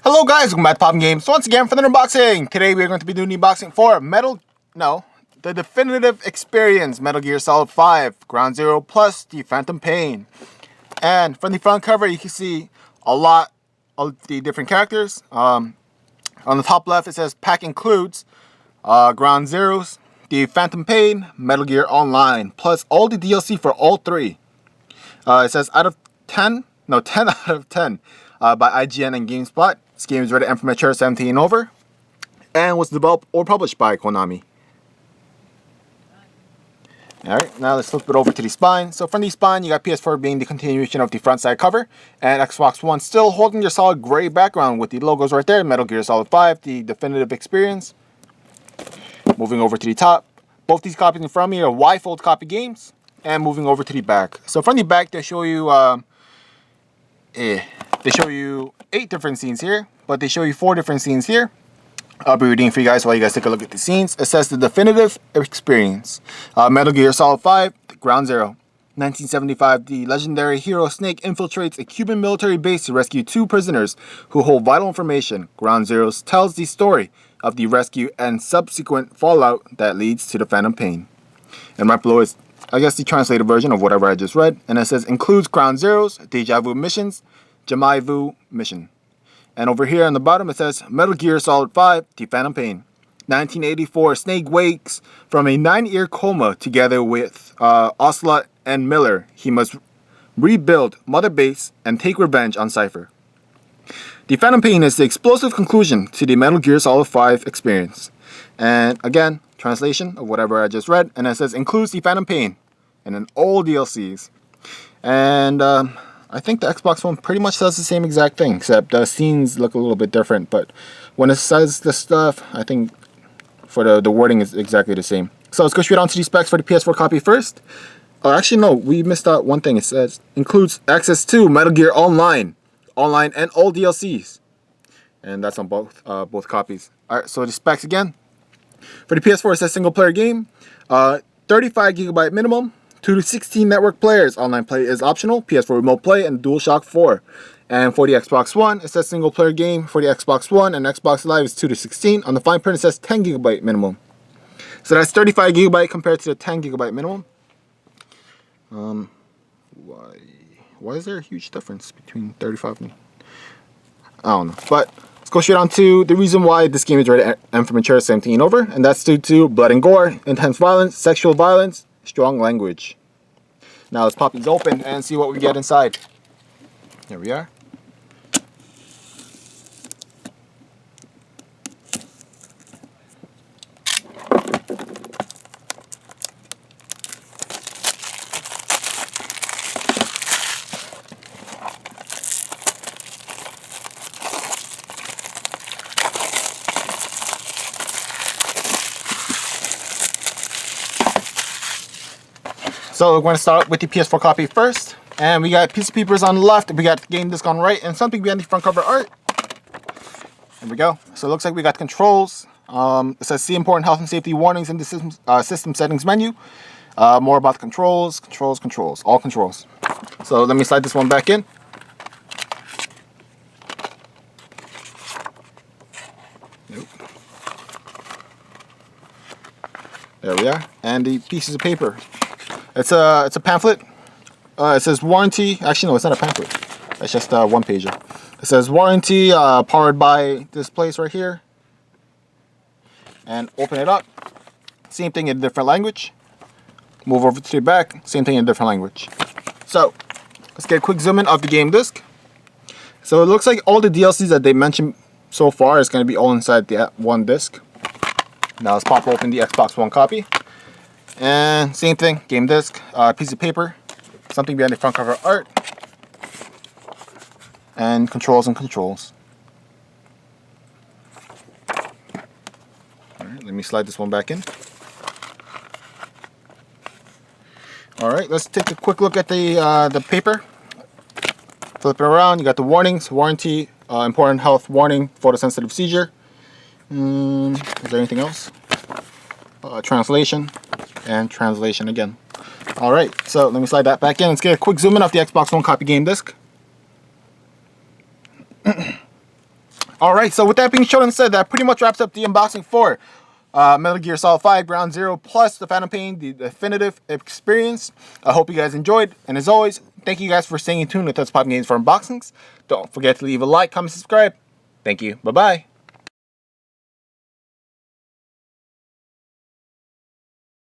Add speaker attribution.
Speaker 1: Hello guys, welcome back to Poppin Games once again for the unboxing. Today we are going to be doing the unboxing for the definitive experience, Metal Gear Solid 5, Ground Zero plus the Phantom Pain. And from the front cover you can see a lot of the different characters. On the top left it says pack includes Ground Zeroes, the Phantom Pain, Metal Gear Online, plus all the DLC for all three. It says 10 out of 10 by IGN and GameSpot. This game is rated M for mature 17 and over, and was developed or published by Konami. Alright, now let's flip it over to the spine. So from the spine, you got PS4 being the continuation of the front side cover, and Xbox One still holding your solid gray background with the logos right there, Metal Gear Solid 5, the definitive experience. Moving over to the top, both these copies in front of me are Y-fold copy games, and moving over to the back. So from the back, they show you 8 different scenes here, but they show you 4 different scenes here. I'll be reading for you guys while you guys take a look at the scenes. It says the definitive experience. Metal Gear Solid 5, Ground Zero. 1975, the legendary hero Snake infiltrates a Cuban military base to rescue 2 prisoners who hold vital information. Ground Zero tells the story of the rescue and subsequent fallout that leads to the Phantom Pain. And right below is, I guess, the translated version of whatever I just read. And it says includes Ground Zeroes, Deja Vu missions, Jamai Vu mission. And over here on the bottom it says Metal Gear Solid 5, The Phantom Pain. 1984, Snake wakes from a 9-year coma together with Ocelot and Miller. He must rebuild Mother Base and take revenge on Cypher. The Phantom Pain is the explosive conclusion to the Metal Gear Solid 5 experience. And again, translation of whatever I just read, and it says includes the Phantom Pain and then all DLCs. And I think the Xbox One pretty much says the same exact thing, except the scenes look a little bit different. But when it says this stuff, I think for the wording is exactly the same. So let's go straight on to the specs for the PS4 copy first. Oh, actually no, we missed out one thing. It says includes access to Metal Gear Online, and all DLCs, and that's on both copies. All right, so the specs again. For the PS4, it says single player game, 35 GB minimum. 2 to 16 network players. Online play is optional. PS4 remote play and DualShock 4. And for the Xbox One, it says single player game. For the Xbox One and Xbox Live is 2 to 16. On the fine print, it says 10 GB minimum. So that's 35 GB compared to the 10 GB minimum. Why is there a huge difference between 35 and... I don't know. But let's go straight on to the reason why this game is rated M for mature 17 and over. And that's due to blood and gore, intense violence, sexual violence, strong language. Now let's pop these open and see what we get inside. Here we are. So we're going to start with the PS4 copy first, and we got piece of papers on the left, we got the game disc on the right, and something behind the front cover art. There we go. So it looks like we got controls. It says see important health and safety warnings in the system settings menu. More about the controls, all controls. So let me slide this one back in. Nope. There we are, and the pieces of paper. It's a pamphlet. It says warranty. Actually, no, it's not a pamphlet. It's just a one pager. It says warranty, powered by this place right here. And open it up. Same thing in a different language. Move over to the back. Same thing in a different language. So let's get a quick zoom in of the game disc. So it looks like all the DLCs that they mentioned so far is going to be all inside the one disc. Now let's pop open the Xbox One copy. And same thing, game disc, piece of paper, something behind the front cover art, and controls. Alright, let me slide this one back in. Alright, let's take a quick look at the paper. Flip it around, you got the warnings, warranty, important health warning, photosensitive seizure. Is there anything else? Translation. And translation again. Alright, so let me slide that back in. Let's get a quick zoom in of the Xbox One copy game disc. All right, so with that being shown and said, that pretty much wraps up the unboxing for Metal Gear Solid 5 Ground Zero plus the Phantom Pain, the definitive experience. I hope you guys enjoyed, and as always, thank you guys for staying in tune with Let's Pop Games for unboxings. Don't forget to leave a like, comment, subscribe. Thank you. Bye-bye.